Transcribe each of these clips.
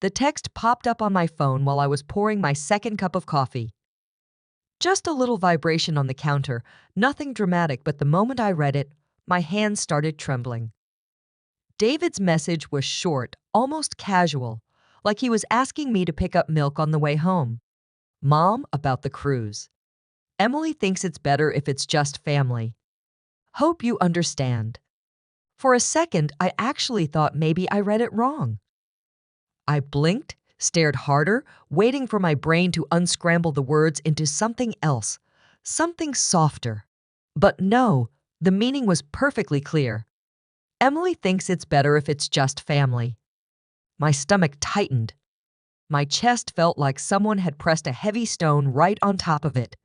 The text popped up on my phone while I was pouring my second cup of coffee. Just a little vibration on the counter, nothing dramatic, but the moment I read it, my hands started trembling. David's message was short, almost casual, like he was asking me to pick up milk on the way home. Mom, about the cruise. Emily thinks it's better if it's just family. Hope you understand. For a second, I actually thought maybe I read it wrong. I blinked, stared harder, waiting for my brain to unscramble the words into something else, something softer. But no, the meaning was perfectly clear. Emily thinks it's better if it's just family. My stomach tightened. My chest felt like someone had pressed a heavy stone right on top of it.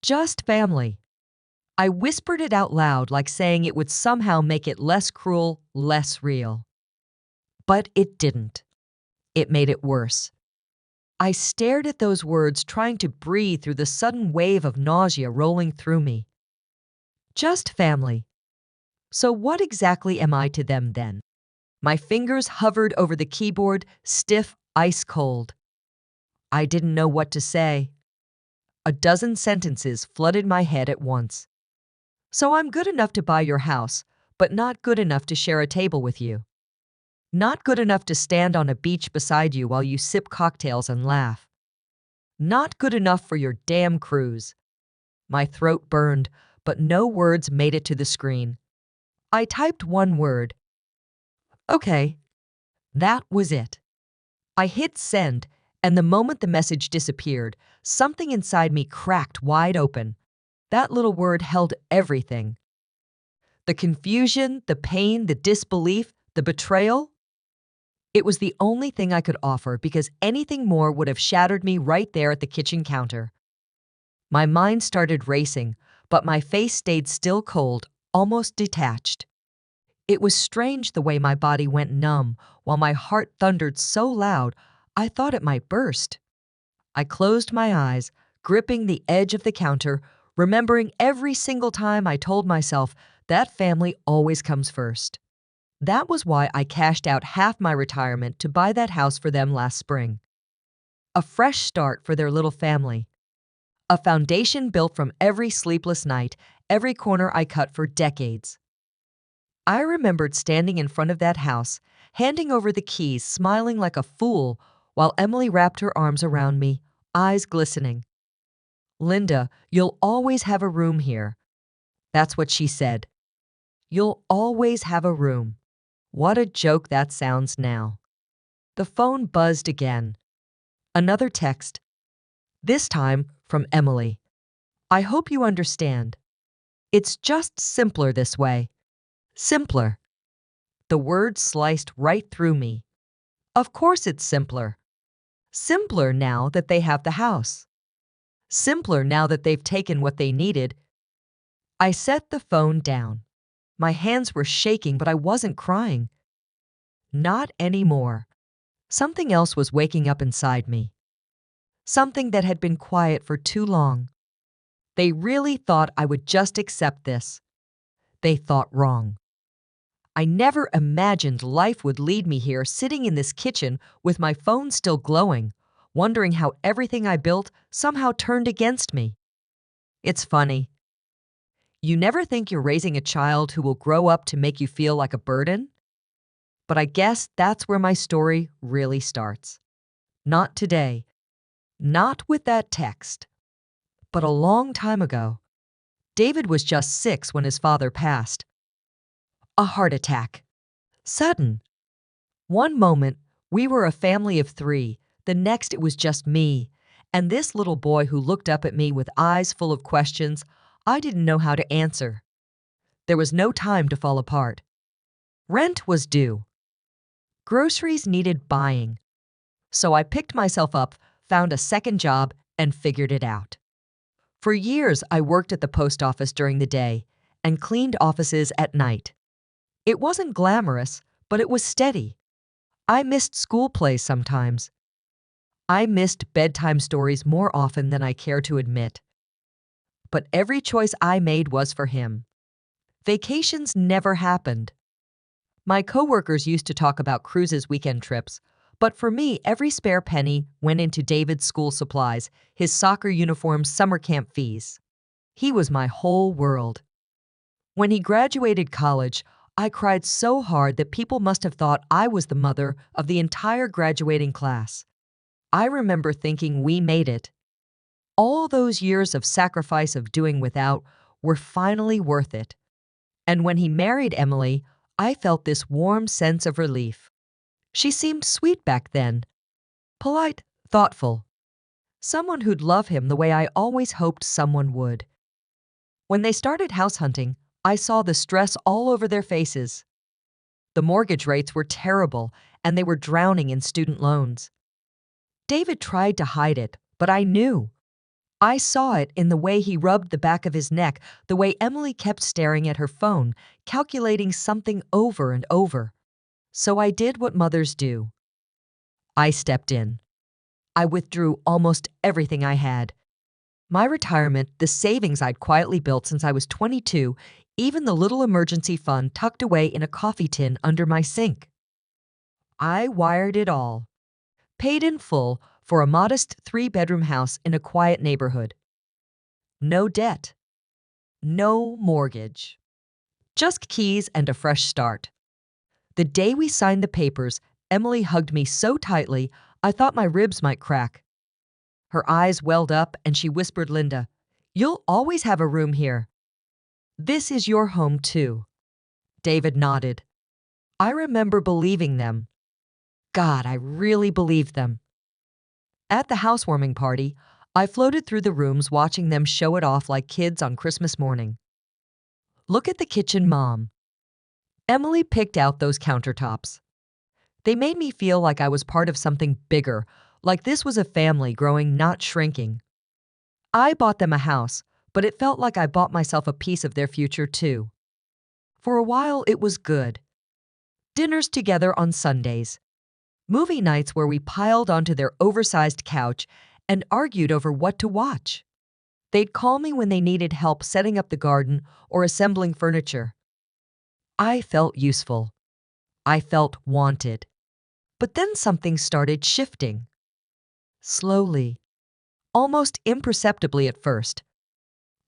Just family. I whispered it out loud, like saying it would somehow make it less cruel, less real. But it didn't. It made it worse. I stared at those words, trying to breathe through the sudden wave of nausea rolling through me. Just family. So what exactly am I to them then? My fingers hovered over the keyboard, stiff, ice cold. I didn't know what to say. A dozen sentences flooded my head at once. So I'm good enough to buy your house, but not good enough to share a table with you. Not good enough to stand on a beach beside you while you sip cocktails and laugh. Not good enough for your damn cruise. My throat burned, but no words made it to the screen. I typed one word. Okay. That was it. I hit send, and the moment the message disappeared, something inside me cracked wide open. That little word held everything. The confusion, the pain, the disbelief, the betrayal. It was the only thing I could offer, because anything more would have shattered me right there at the kitchen counter. My mind started racing, but my face stayed still, cold, almost detached. It was strange the way my body went numb while my heart thundered so loud I thought it might burst. I closed my eyes, gripping the edge of the counter, remembering every single time I told myself that family always comes first. That was why I cashed out half my retirement to buy that house for them last spring. A fresh start for their little family. A foundation built from every sleepless night, every corner I cut for decades. I remembered standing in front of that house, handing over the keys, smiling like a fool, while Emily wrapped her arms around me, eyes glistening. Linda, you'll always have a room here. That's what she said. You'll always have a room. What a joke that sounds now. The phone buzzed again. Another text. This time from Emily. I hope you understand. It's just simpler this way. Simpler. The word sliced right through me. Of course it's simpler. Simpler now that they have the house. Simpler now that they've taken what they needed. I set the phone down. My hands were shaking, but I wasn't crying. Not anymore. Something else was waking up inside me. Something that had been quiet for too long. They really thought I would just accept this. They thought wrong. I never imagined life would lead me here, sitting in this kitchen with my phone still glowing, wondering how everything I built somehow turned against me. It's funny. You never think you're raising a child who will grow up to make you feel like a burden? But I guess that's where my story really starts. Not today. Not with that text. But a long time ago. David was just 6 when his father passed. A heart attack. Sudden. One moment, we were a family of 3. The next, it was just me. And this little boy who looked up at me with eyes full of questions I didn't know how to answer. There was no time to fall apart. Rent was due. Groceries needed buying. So I picked myself up, found a second job, and figured it out. For years, I worked at the post office during the day and cleaned offices at night. It wasn't glamorous, but it was steady. I missed school plays sometimes. I missed bedtime stories more often than I care to admit. But every choice I made was for him. Vacations never happened. My coworkers used to talk about cruises, weekend trips, But for me, every spare penny went into David's school supplies, his soccer uniforms, summer camp fees. He was my whole world. When he graduated college, I cried so hard that people must have thought I was the mother of the entire graduating class. I remember thinking we made it. All those years of sacrifice of doing without were finally worth it. And when he married Emily, I felt this warm sense of relief. She seemed sweet back then, polite, thoughtful, someone who'd love him the way I always hoped someone would. When they started house hunting, I saw the stress all over their faces. The mortgage rates were terrible, and they were drowning in student loans. David tried to hide it, but I knew. I saw it in the way he rubbed the back of his neck, the way Emily kept staring at her phone, calculating something over and over. So I did what mothers do. I stepped in. I withdrew almost everything I had. My retirement, the savings I'd quietly built since I was 22, even the little emergency fund tucked away in a coffee tin under my sink. I wired it all. Paid in full for a modest 3-bedroom house in a quiet neighborhood. No debt. No mortgage. Just keys and a fresh start. The day we signed the papers, Emily hugged me so tightly I thought my ribs might crack. Her eyes welled up and she whispered, "Linda, you'll always have a room here. This is your home too." David nodded. I remember believing them. God, I really believed them. At the housewarming party, I floated through the rooms watching them show it off like kids on Christmas morning. Look at the kitchen, Mom. Emily picked out those countertops. They made me feel like I was part of something bigger, like this was a family growing, not shrinking. I bought them a house, but it felt like I bought myself a piece of their future too. For a while, it was good. Dinners together on Sundays. Movie nights where we piled onto their oversized couch and argued over what to watch. They'd call me when they needed help setting up the garden or assembling furniture. I felt useful. I felt wanted. But then something started shifting. Slowly. Almost imperceptibly at first.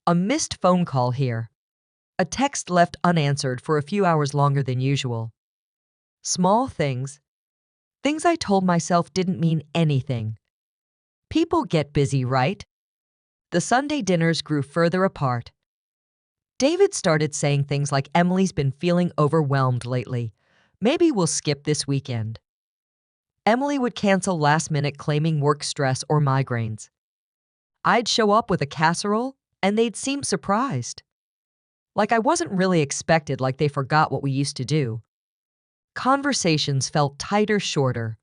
A missed phone call here. A text left unanswered for a few hours longer than usual. Small things. Things I told myself didn't mean anything. People get busy, right? The Sunday dinners grew further apart. David started saying things like, "Emily's been feeling overwhelmed lately. Maybe we'll skip this weekend." Emily would cancel last minute, claiming work stress or migraines. I'd show up with a casserole, and they'd seem surprised. Like I wasn't really expected, like they forgot what we used to do. Conversations felt tighter, shorter.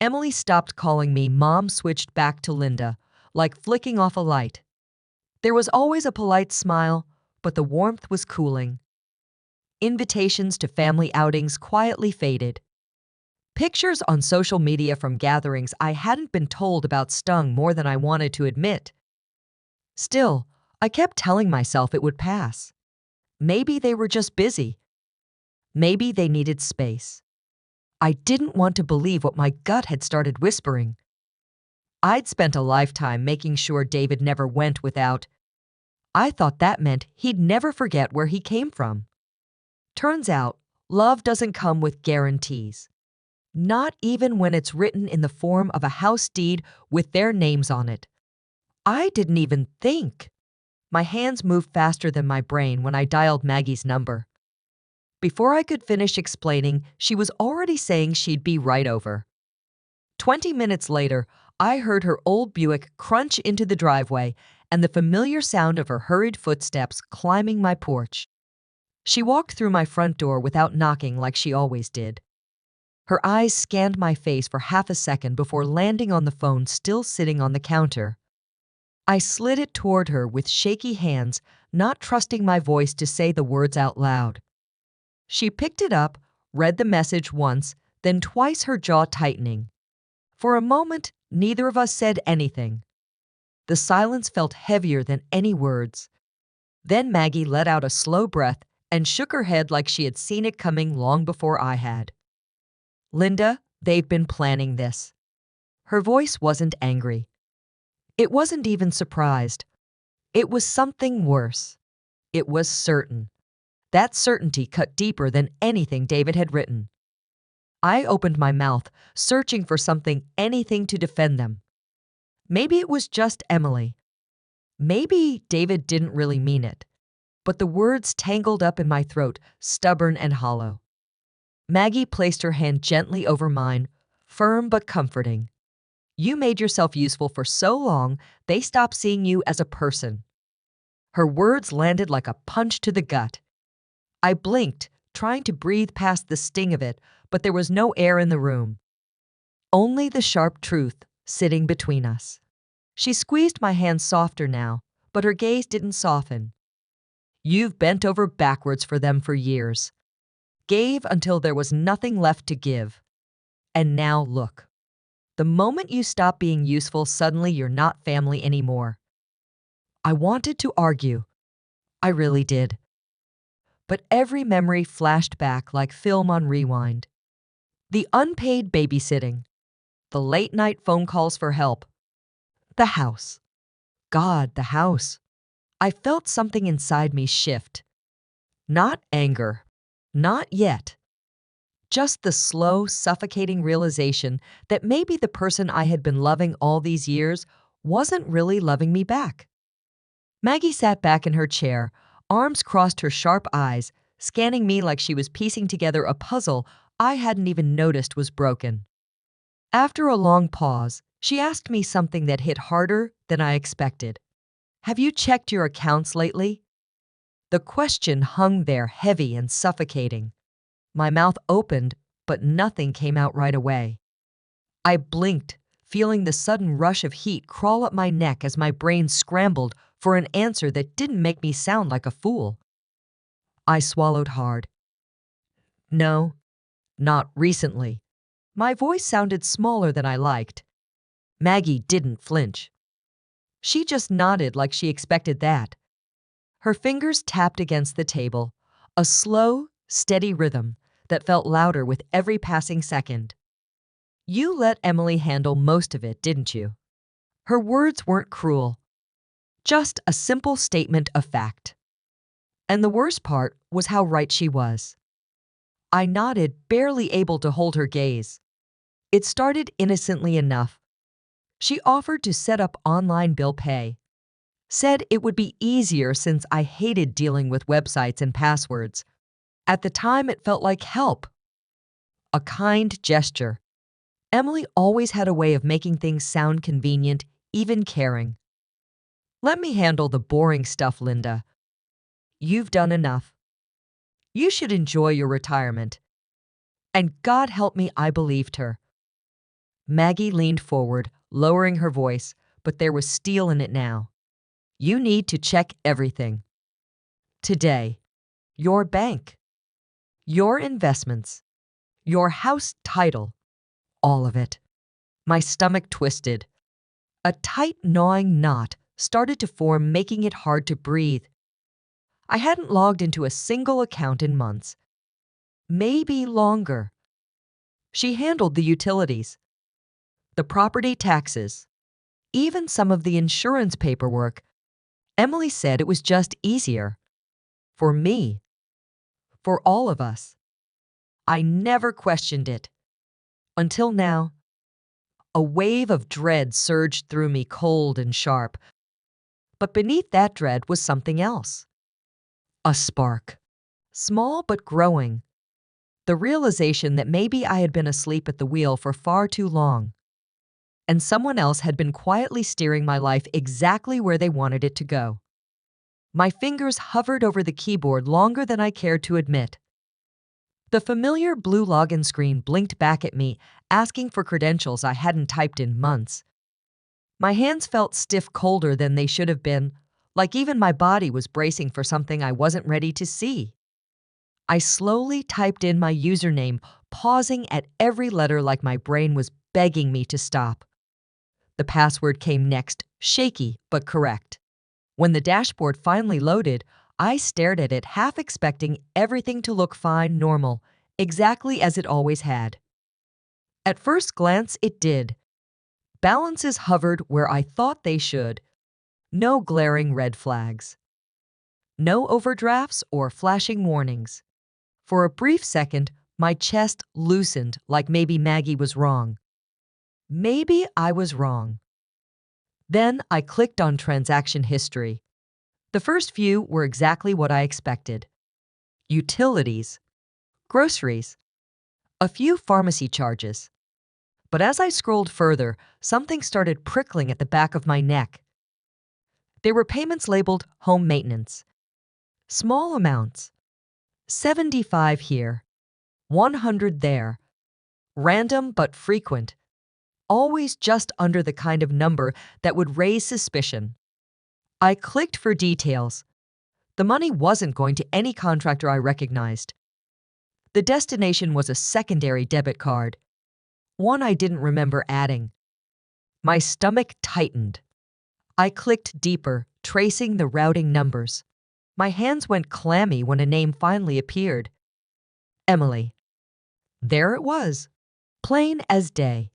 Emily stopped calling me Mom, switched back to Linda, like flicking off a light. There was always a polite smile, but the warmth was cooling. Invitations to family outings quietly faded. Pictures on social media from gatherings I hadn't been told about stung more than I wanted to admit. Still, I kept telling myself it would pass. Maybe they were just busy. Maybe they needed space. I didn't want to believe what my gut had started whispering. I'd spent a lifetime making sure David never went without. I thought that meant he'd never forget where he came from. Turns out, love doesn't come with guarantees. Not even when it's written in the form of a house deed with their names on it. I didn't even think. My hands moved faster than my brain when I dialed Maggie's number. Before I could finish explaining, she was already saying she'd be right over. 20 minutes later, I heard her old Buick crunch into the driveway and the familiar sound of her hurried footsteps climbing my porch. She walked through my front door without knocking like she always did. Her eyes scanned my face for half a second before landing on the phone still sitting on the counter. I slid it toward her with shaky hands, not trusting my voice to say the words out loud. She picked it up, read the message once, then twice, her jaw tightening. For a moment, neither of us said anything. The silence felt heavier than any words. Then Maggie let out a slow breath and shook her head like she had seen it coming long before I had. "Linda, They've been planning this. Her voice wasn't angry. It wasn't even surprised. It was something worse. It was certain. That certainty cut deeper than anything David had written. I opened my mouth, searching for something, anything to defend them. Maybe it was just Emily. Maybe David didn't really mean it. But the words tangled up in my throat, stubborn and hollow. Maggie placed her hand gently over mine, firm but comforting. You made yourself useful for so long, they stopped seeing you as a person. Her words landed like a punch to the gut. I blinked, trying to breathe past the sting of it, but there was no air in the room. Only the sharp truth sitting between us. She squeezed my hand softer now, but her gaze didn't soften. You've bent over backwards for them for years. Gave until there was nothing left to give. And now look. The moment you stop being useful, suddenly you're not family anymore. I wanted to argue. I really did. But every memory flashed back like film on rewind. The unpaid babysitting. The late-night phone calls for help. The house. God, the house. I felt something inside me shift. Not anger. Not yet. Just the slow, suffocating realization that maybe the person I had been loving all these years wasn't really loving me back. Maggie sat back in her chair, arms crossed, her sharp eyes, scanning me like she was piecing together a puzzle I hadn't even noticed was broken. After a long pause, she asked me something that hit harder than I expected. Have you checked your accounts lately? The question hung there heavy and suffocating. My mouth opened, but nothing came out right away. I blinked, feeling the sudden rush of heat crawl up my neck as my brain scrambled for an answer that didn't make me sound like a fool. I swallowed hard. No, not recently. My voice sounded smaller than I liked. Maggie didn't flinch. She just nodded like she expected that. Her fingers tapped against the table, a slow, steady rhythm that felt louder with every passing second. You let Emily handle most of it, didn't you? Her words weren't cruel, just a simple statement of fact. And the worst part was how right she was. I nodded, barely able to hold her gaze. It started innocently enough. She offered to set up online bill pay. Said it would be easier since I hated dealing with websites and passwords. At the time, it felt like help. A kind gesture. Emily always had a way of making things sound convenient, even caring. Let me handle the boring stuff, Linda. You've done enough. You should enjoy your retirement. And God help me, I believed her. Maggie leaned forward, lowering her voice, but there was steel in it now. You need to check everything. Today. Your bank. Your investments. Your house title. All of it. My stomach twisted. A tight, gnawing knot started to form, making it hard to breathe. I hadn't logged into a single account in months. Maybe longer. She handled the utilities, the property taxes, even some of the insurance paperwork. Emily said it was just easier. For me. For all of us. I never questioned it. Until now. A wave of dread surged through me, cold and sharp. But beneath that dread was something else. A spark. Small but growing. The realization that maybe I had been asleep at the wheel for far too long. And someone else had been quietly steering my life exactly where they wanted it to go. My fingers hovered over the keyboard longer than I cared to admit. The familiar blue login screen blinked back at me, asking for credentials I hadn't typed in months. My hands felt stiff, colder than they should have been, like even my body was bracing for something I wasn't ready to see. I slowly typed in my username, pausing at every letter like my brain was begging me to stop. The password came next, shaky but correct. When the dashboard finally loaded, I stared at it, half expecting everything to look fine, normal, exactly as it always had. At first glance, it did. Balances hovered where I thought they should. No glaring red flags. No overdrafts or flashing warnings. For a brief second, my chest loosened like maybe Maggie was wrong. Maybe I was wrong. Then I clicked on transaction history. The first few were exactly what I expected. Utilities, groceries, a few pharmacy charges. But as I scrolled further, something started prickling at the back of my neck. There were payments labeled home maintenance. Small amounts. 75 here, 100 there. Random but frequent. Always just under the kind of number that would raise suspicion. I clicked for details. The money wasn't going to any contractor I recognized. The destination was a secondary debit card, one I didn't remember adding. My stomach tightened. I clicked deeper, tracing the routing numbers. My hands went clammy when a name finally appeared. Emily. There it was, plain as day.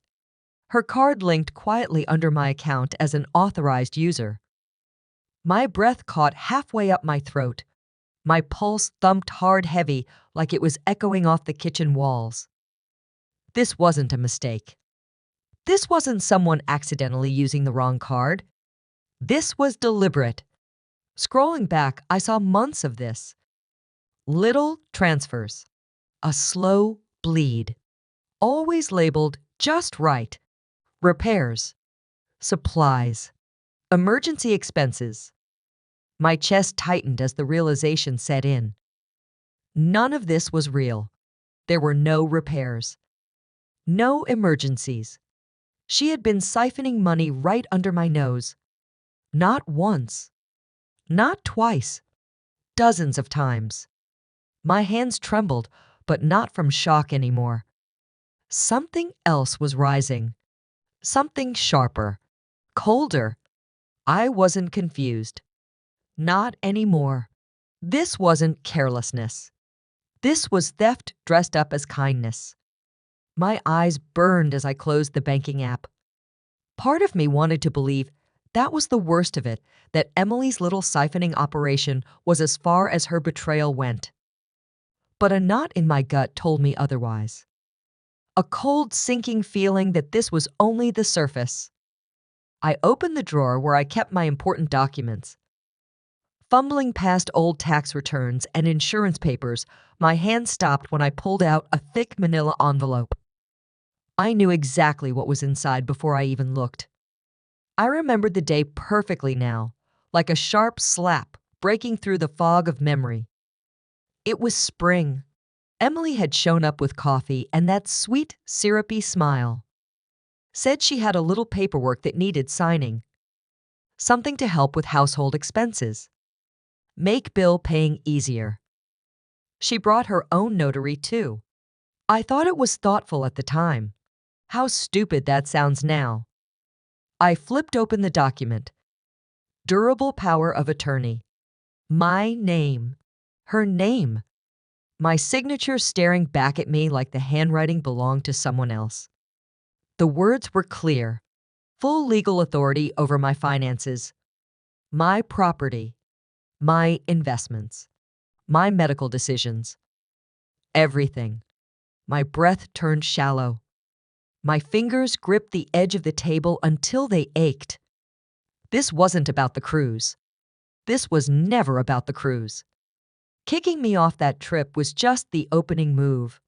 Her card linked quietly under my account as an authorized user. My breath caught halfway up my throat. My pulse thumped hard heavy like it was echoing off the kitchen walls. This wasn't a mistake. This wasn't someone accidentally using the wrong card. This was deliberate. Scrolling back, I saw months of this. Little transfers. A slow bleed. Always labeled just right. Repairs. Supplies. Emergency expenses. My chest tightened as the realization set in. None of this was real. There were no repairs. No emergencies. She had been siphoning money right under my nose. Not once. Not twice. Dozens of times. My hands trembled, but not from shock anymore. Something else was rising. Something sharper. Colder. I wasn't confused. Not anymore. This wasn't carelessness. This was theft dressed up as kindness. My eyes burned as I closed the banking app. Part of me wanted to believe that was the worst of it, that Emily's little siphoning operation was as far as her betrayal went. But a knot in my gut told me otherwise. A cold, sinking feeling that this was only the surface. I opened the drawer where I kept my important documents. Fumbling past old tax returns and insurance papers, my hand stopped when I pulled out a thick manila envelope. I knew exactly what was inside before I even looked. I remembered the day perfectly now, like a sharp slap breaking through the fog of memory. It was spring. Emily had shown up with coffee and that sweet, syrupy smile. Said she had a little paperwork that needed signing. Something to help with household expenses. Make bill paying easier. She brought her own notary, too. I thought it was thoughtful at the time. How stupid that sounds now. I flipped open the document. Durable power of attorney. My name. Her name. My signature staring back at me like the handwriting belonged to someone else. The words were clear. Full legal authority over my finances. My property. My investments. My medical decisions. Everything. My breath turned shallow. My fingers gripped the edge of the table until they ached. This wasn't about the cruise. This was never about the cruise. Kicking me off that trip was just the opening move.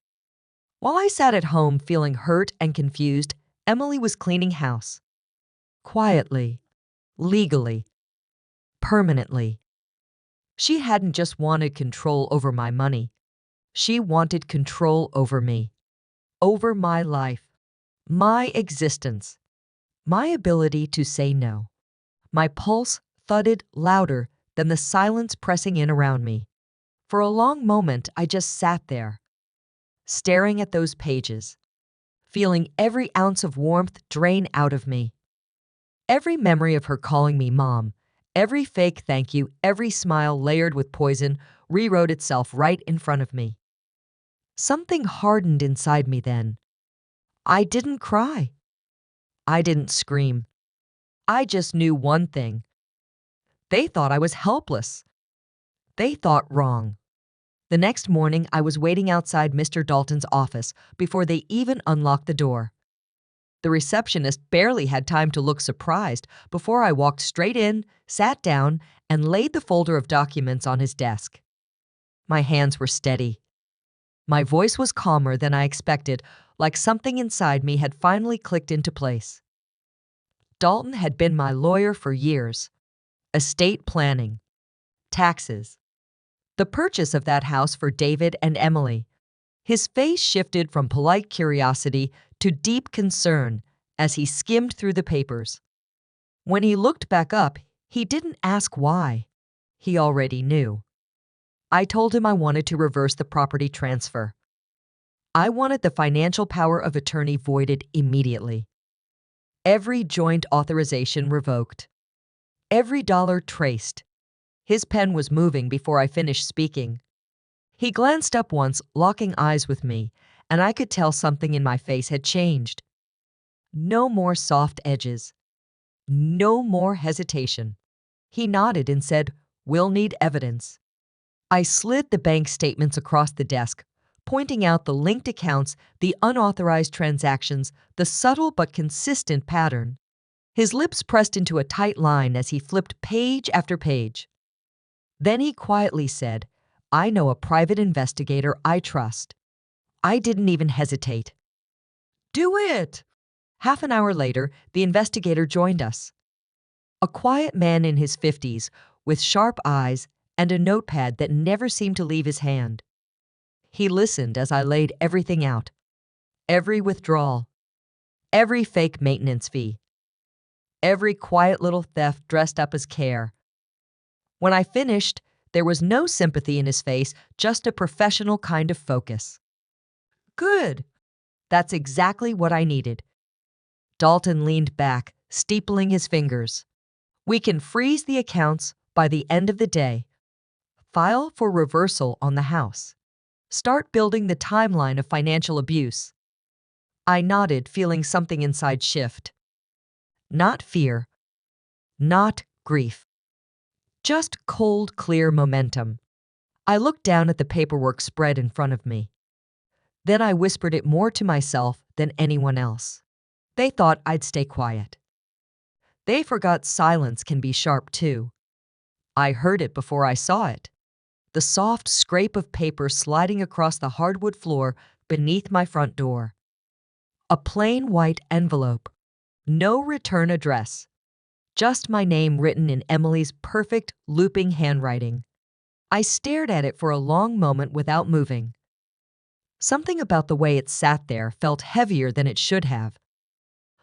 While I sat at home feeling hurt and confused, Emily was cleaning house. Quietly. Legally. Permanently. She hadn't just wanted control over my money. She wanted control over me. Over my life. My existence. My ability to say no. My pulse thudded louder than the silence pressing in around me. For a long moment, I just sat there, staring at those pages, feeling every ounce of warmth drain out of me. Every memory of her calling me mom, every fake thank you, every smile layered with poison rewrote itself right in front of me. Something hardened inside me then. I didn't cry. I didn't scream. I just knew one thing. They thought I was helpless. They thought wrong. The next morning, I was waiting outside Mr. Dalton's office before they even unlocked the door. The receptionist barely had time to look surprised before I walked straight in, sat down, and laid the folder of documents on his desk. My hands were steady. My voice was calmer than I expected, like something inside me had finally clicked into place. Dalton had been my lawyer for years. Estate planning, taxes, the purchase of that house for David and Emily. His face shifted from polite curiosity to deep concern as he skimmed through the papers. When he looked back up, he didn't ask why. He already knew. I told him I wanted to reverse the property transfer. I wanted the financial power of attorney voided immediately. Every joint authorization revoked. Every dollar traced. His pen was moving before I finished speaking. He glanced up once, locking eyes with me, and I could tell something in my face had changed. No more soft edges. No more hesitation. He nodded and said, "We'll need evidence." I slid the bank statements across the desk, pointing out the linked accounts, the unauthorized transactions, the subtle but consistent pattern. His lips pressed into a tight line as he flipped page after page. Then he quietly said, "I know a private investigator I trust." I didn't even hesitate. "Do it!" Half an hour later, the investigator joined us. A quiet man in his 50s, with sharp eyes and a notepad that never seemed to leave his hand. He listened as I laid everything out. Every withdrawal. Every fake maintenance fee. Every quiet little theft dressed up as care. When I finished, there was no sympathy in his face, just a professional kind of focus. "Good. That's exactly what I needed." Dalton leaned back, steepling his fingers. "We can freeze the accounts by the end of the day. File for reversal on the house. Start building the timeline of financial abuse." I nodded, feeling something inside shift. Not fear. Not grief. Just cold, clear momentum. I looked down at the paperwork spread in front of me. Then I whispered it more to myself than anyone else. They thought I'd stay quiet. They forgot silence can be sharp too. I heard it before I saw it. The soft scrape of paper sliding across the hardwood floor beneath my front door. A plain white envelope. No return address. Just my name written in Emily's perfect, looping handwriting. I stared at it for a long moment without moving. Something about the way it sat there felt heavier than it should have.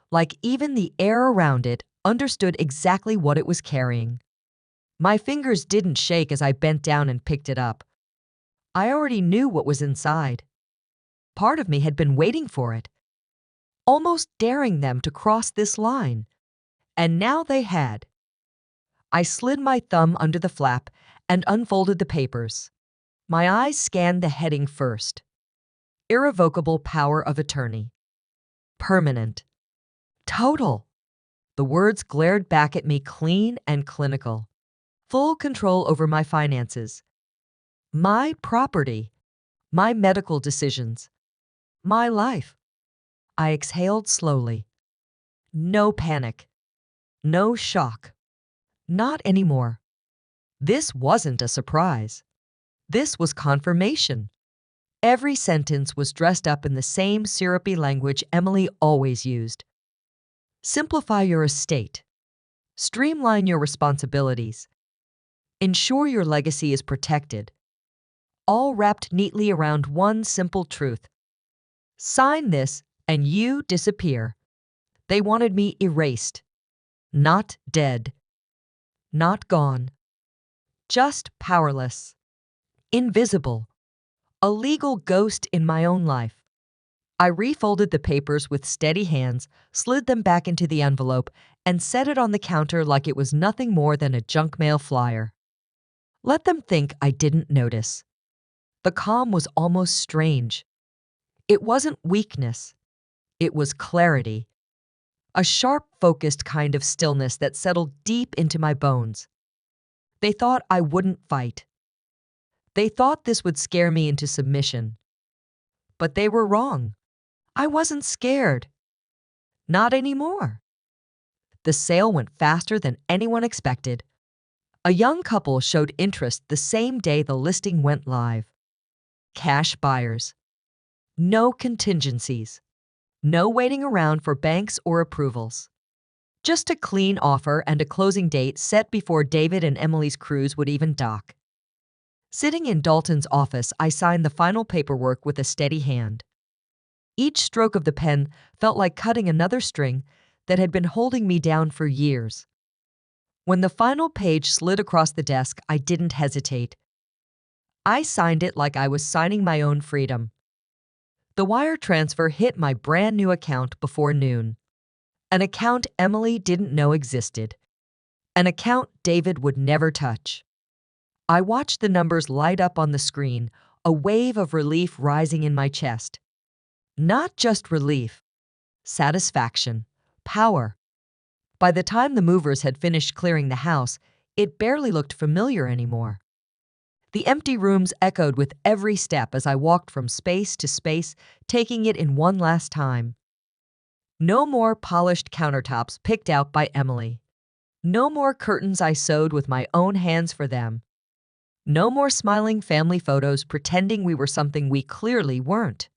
Like even the air around it understood exactly what it was carrying. My fingers didn't shake as I bent down and picked it up. I already knew what was inside. Part of me had been waiting for it, almost daring them to cross this line. And now they had. I slid my thumb under the flap and unfolded the papers. My eyes scanned the heading first. Irrevocable power of attorney. Permanent. Total. The words glared back at me clean and clinical. Full control over my finances. My property. My medical decisions. My life. I exhaled slowly. No panic. No shock. Not anymore. This wasn't a surprise. This was confirmation. Every sentence was dressed up in the same syrupy language Emily always used. Simplify your estate. Streamline your responsibilities. Ensure your legacy is protected. All wrapped neatly around one simple truth. Sign this and you disappear. They wanted me erased. Not dead. Not gone. Just powerless. Invisible. A legal ghost in my own life. I refolded the papers with steady hands, slid them back into the envelope, and set it on the counter like it was nothing more than a junk mail flyer. Let them think I didn't notice. The calm was almost strange. It wasn't weakness. It was clarity, a sharp, focused kind of stillness that settled deep into my bones. They thought I wouldn't fight. They thought this would scare me into submission. But they were wrong. I wasn't scared. Not anymore. The sale went faster than anyone expected. A young couple showed interest the same day the listing went live. Cash buyers. No contingencies. No waiting around for banks or approvals. Just a clean offer and a closing date set before David and Emily's cruise would even dock. Sitting in Dalton's office, I signed the final paperwork with a steady hand. Each stroke of the pen felt like cutting another string that had been holding me down for years. When the final page slid across the desk, I didn't hesitate. I signed it like I was signing my own freedom. The wire transfer hit my brand new account before noon. An account Emily didn't know existed. An account David would never touch. I watched the numbers light up on the screen, a wave of relief rising in my chest. Not just relief, satisfaction, power. By the time the movers had finished clearing the house, it barely looked familiar anymore. The empty rooms echoed with every step as I walked from space to space, taking it in one last time. No more polished countertops picked out by Emily. No more curtains I sewed with my own hands for them. No more smiling family photos pretending we were something we clearly weren't.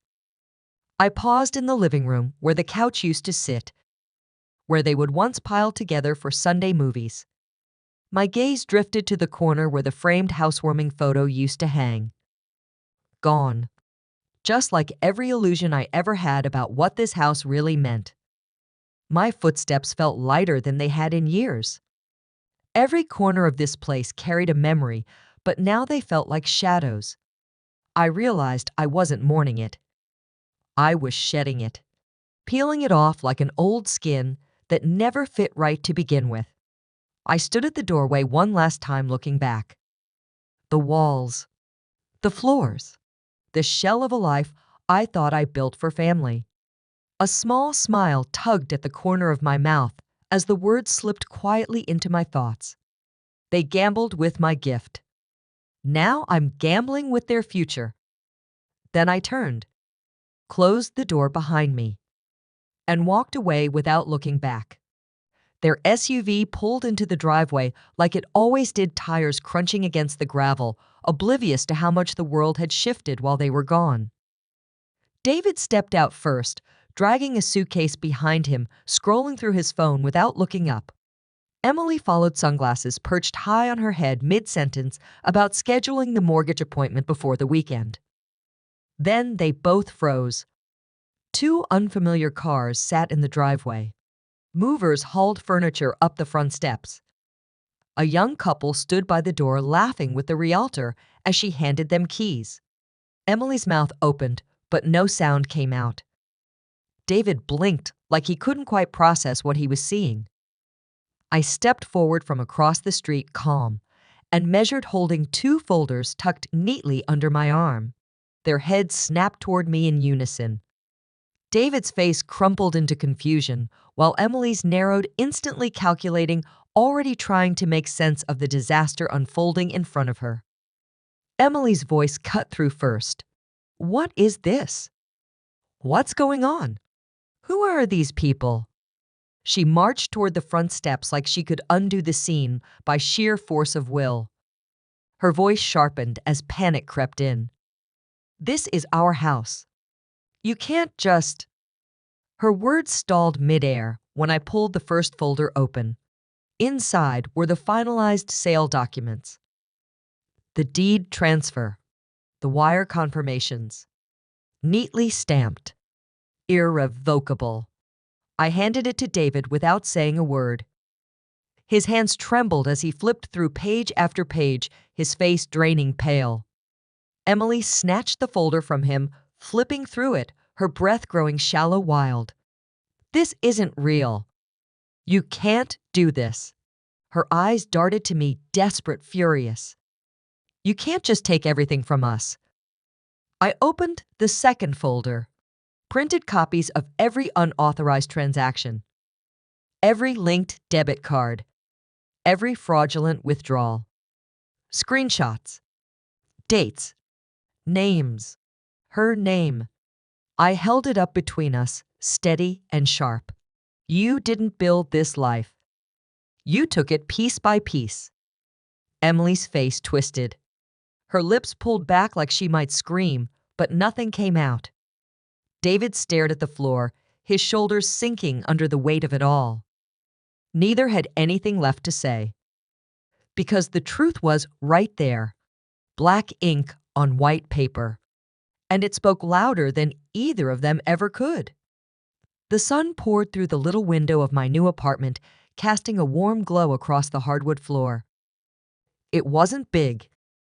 I paused in the living room where the couch used to sit, where they would once pile together for Sunday movies. My gaze drifted to the corner where the framed housewarming photo used to hang. Gone. Just like every illusion I ever had about what this house really meant. My footsteps felt lighter than they had in years. Every corner of this place carried a memory, but now they felt like shadows. I realized I wasn't mourning it. I was shedding it, peeling it off like an old skin that never fit right to begin with. I stood at the doorway one last time looking back. The walls, the floors, the shell of a life I thought I built for family. A small smile tugged at the corner of my mouth as the words slipped quietly into my thoughts. They gambled with my gift. Now I'm gambling with their future. Then I turned, closed the door behind me, and walked away without looking back. Their SUV pulled into the driveway like it always did, tires crunching against the gravel, oblivious to how much the world had shifted while they were gone. David stepped out first, dragging a suitcase behind him, scrolling through his phone without looking up. Emily followed, sunglasses perched high on her head mid-sentence about scheduling the mortgage appointment before the weekend. Then they both froze. Two unfamiliar cars sat in the driveway. Movers hauled furniture up the front steps. A young couple stood by the door laughing with the realtor as she handed them keys. Emily's mouth opened, but no sound came out. David blinked like he couldn't quite process what he was seeing. I stepped forward from across the street, calm, and measured, holding two folders tucked neatly under my arm. Their heads snapped toward me in unison. David's face crumpled into confusion, while Emily's narrowed, instantly calculating, already trying to make sense of the disaster unfolding in front of her. Emily's voice cut through first. "What is this? What's going on? Who are these people?" She marched toward the front steps like she could undo the scene by sheer force of will. Her voice sharpened as panic crept in. "This is our house. You can't just—" Her words stalled midair when I pulled the first folder open. Inside were the finalized sale documents. The deed transfer, the wire confirmations. Neatly stamped. Irrevocable. I handed it to David without saying a word. His hands trembled as he flipped through page after page, his face draining pale. Emily snatched the folder from him, flipping through it, her breath growing shallow wild. "This isn't real. You can't do this." Her eyes darted to me, desperate, furious. "You can't just take everything from us." I opened the second folder. Printed copies of every unauthorized transaction, every linked debit card, every fraudulent withdrawal, screenshots, dates, names, her name. I held it up between us, steady and sharp. You didn't build this life. You took it piece by piece. Emily's face twisted. Her lips pulled back like she might scream, but nothing came out. David stared at the floor, his shoulders sinking under the weight of it all. Neither had anything left to say. Because the truth was right there, black ink on white paper, and it spoke louder than either of them ever could. The sun poured through the little window of my new apartment, casting a warm glow across the hardwood floor. It wasn't big,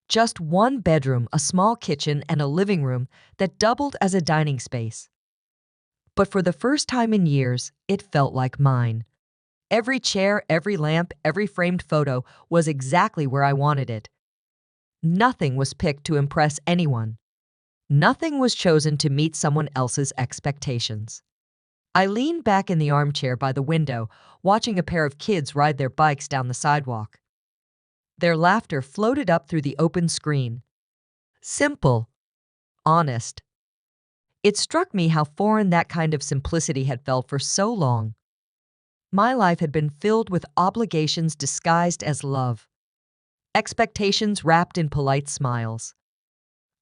just one bedroom, a small kitchen, and a living room that doubled as a dining space. But for the first time in years, it felt like mine. Every chair, every lamp, every framed photo was exactly where I wanted it. Nothing was picked to impress anyone. Nothing was chosen to meet someone else's expectations. I leaned back in the armchair by the window, watching a pair of kids ride their bikes down the sidewalk. Their laughter floated up through the open screen. Simple, honest. It struck me how foreign that kind of simplicity had felt for so long. My life had been filled with obligations disguised as love, expectations wrapped in polite smiles,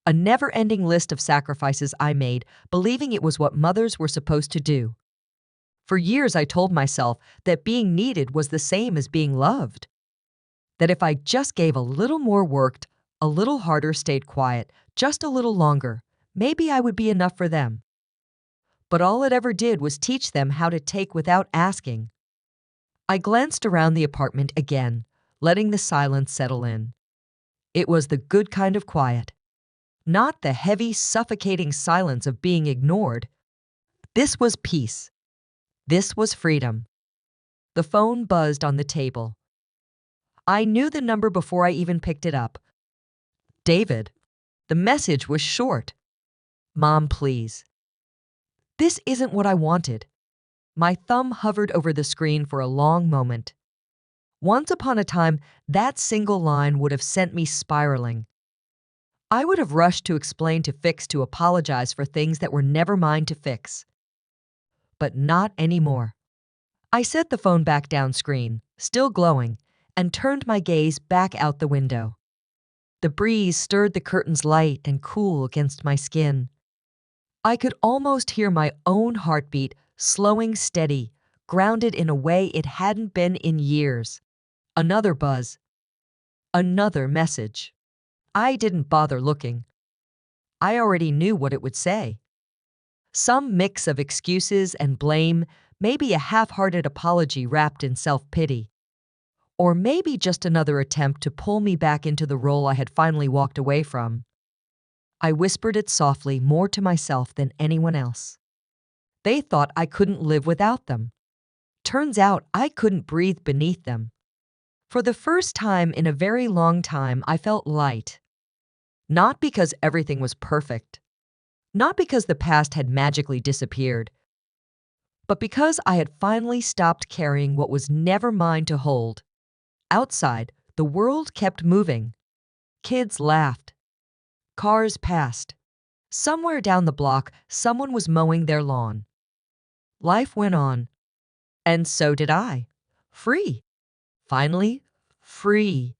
a never-ending list of sacrifices I made, believing it was what mothers were supposed to do. For years I told myself that being needed was the same as being loved, that if I just gave a little more, worked a little harder, stayed quiet just a little longer, maybe I would be enough for them. But all it ever did was teach them how to take without asking. I glanced around the apartment again, letting the silence settle in. It was the good kind of quiet, not the heavy, suffocating silence of being ignored. This was peace. This was freedom. The phone buzzed on the table. I knew the number before I even picked it up. David. The message was short. Mom, please. This isn't what I wanted. My thumb hovered over the screen for a long moment. Once upon a time, that single line would have sent me spiraling. I would have rushed to explain, to fix, to apologize for things that were never mine to fix. But not anymore. I set the phone back down screen, still glowing, and turned my gaze back out the window. The breeze stirred the curtains light and cool against my skin. I could almost hear my own heartbeat slowing steady, grounded in a way it hadn't been in years. Another buzz. Another message. I didn't bother looking. I already knew what it would say. Some mix of excuses and blame, maybe a half-hearted apology wrapped in self-pity. Or maybe just another attempt to pull me back into the role I had finally walked away from. I whispered it softly, more to myself than anyone else. They thought I couldn't live without them. Turns out I couldn't breathe beneath them. For the first time in a very long time, I felt light. Not because everything was perfect. Not because the past had magically disappeared. But because I had finally stopped carrying what was never mine to hold. Outside, the world kept moving. Kids laughed. Cars passed. Somewhere down the block, someone was mowing their lawn. Life went on. And so did I. Free. Finally, free.